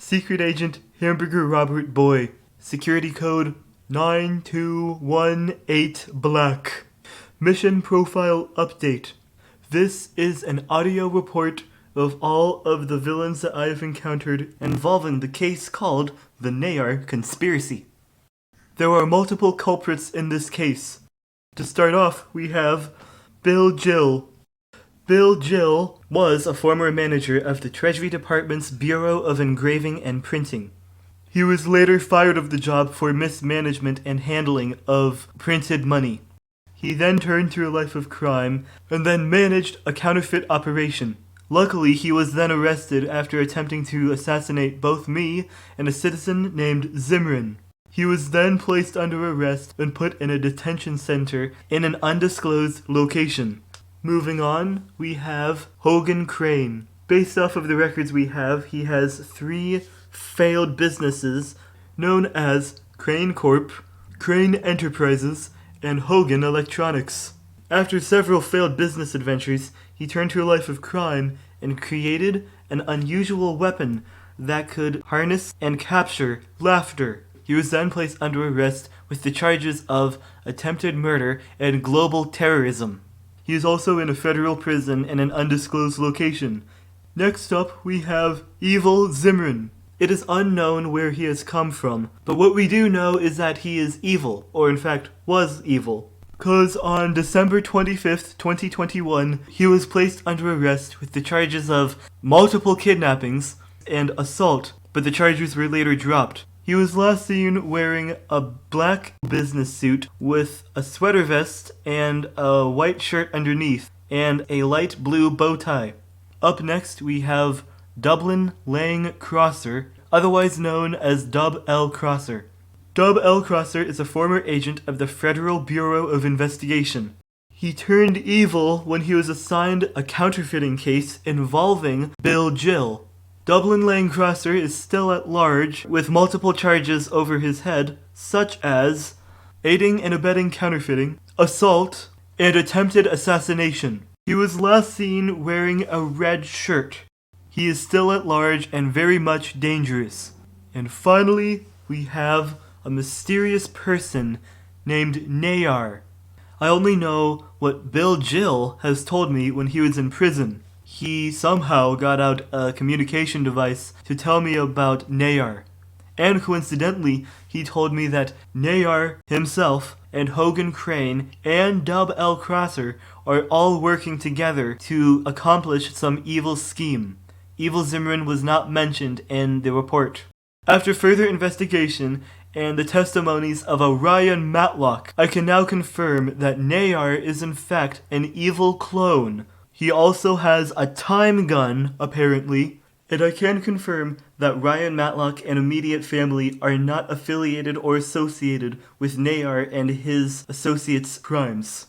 Secret Agent Hamburger Robert Boy. Security code 9218 Black. Mission profile update. This is an audio report of all of the villains that I have encountered involving the case called the nayR conspiracy. There are multiple culprits in this case. To start off, we have Bill Gill. Bill Gill was a former manager of the Treasury Department's Bureau of Engraving and Printing. He was later fired of the job for mismanagement and handling of printed money. He then turned to a life of crime and then managed a counterfeit operation. Luckily, he was then arrested after attempting to assassinate both me and a citizen named Zimrin. He was then placed under arrest and put in a detention center in an undisclosed location. Moving on, we have Hogan Crane. Based off of the records we have, he has 3 failed businesses known as Crane Corp., Crane Enterprises, and Hogan Electronics. After several failed business adventures, he turned to a life of crime and created an unusual weapon that could harness and capture laughter. He was then placed under arrest with the charges of attempted murder and global terrorism. He is also in a federal prison in an undisclosed location. Next up, we have Evil Zimrin. It is unknown where he has come from, but what we do know is that he is evil, or in fact, was evil. Cause on December 25th, 2021, he was placed under arrest with the charges of multiple kidnappings and assault, but the charges were later dropped. He was last seen wearing a black business suit with a sweater vest and a white shirt underneath, and a light blue bow tie. Up next, we have Dublin Lang Crosser, otherwise known as Dub L. Crosser. Dub L. Crosser is a former agent of the Federal Bureau of Investigation. He turned evil when he was assigned a counterfeiting case involving Bill Gill. Dublin Lang Crosser is still at large with multiple charges over his head, such as aiding and abetting counterfeiting, assault, and attempted assassination. He was last seen wearing a red shirt. He is still at large and very much dangerous. And finally, we have a mysterious person named nayR. I only know what Bill Gill has told me when he was in prison. He somehow got out a communication device to tell me about nayR. And coincidentally, he told me that nayR himself and Hogan Crane and Dub L. Crosser are all working together to accomplish some evil scheme. Evil Zimrin was not mentioned in the report. After further investigation and the testimonies of a Ryan Matlock, I can now confirm that nayR is in fact an evil clone. He also has a time gun, apparently, and I can confirm that Ryan Matlock and immediate family are not affiliated or associated with nayR and his associates' crimes.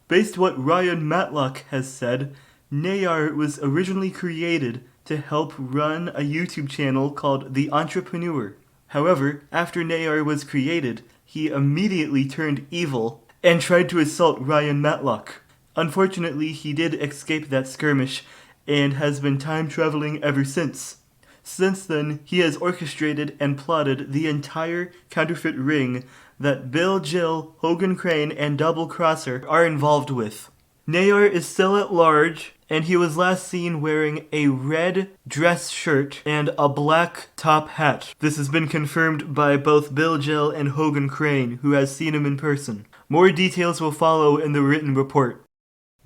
Based on what Ryan Matlock has said, nayR was originally created to help run a YouTube channel called The Entrepreneur. However, after nayR was created, he immediately turned evil and tried to assault Ryan Matlock. Unfortunately, he did escape that skirmish and has been time traveling ever since. Since then, he has orchestrated and plotted the entire counterfeit ring that Bill Gill, Hogan Crane, and Double Crosser are involved with. nayR is still at large, and he was last seen wearing a red dress shirt and a black top hat. This has been confirmed by both Bill Gill and Hogan Crane, who has seen him in person. More details will follow in the written report.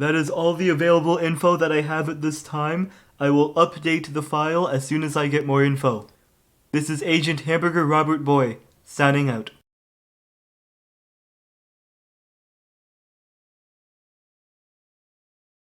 That is all the available info that I have at this time. I will update the file as soon as I get more info. This is Agent Hamburger Robert Boy, signing out.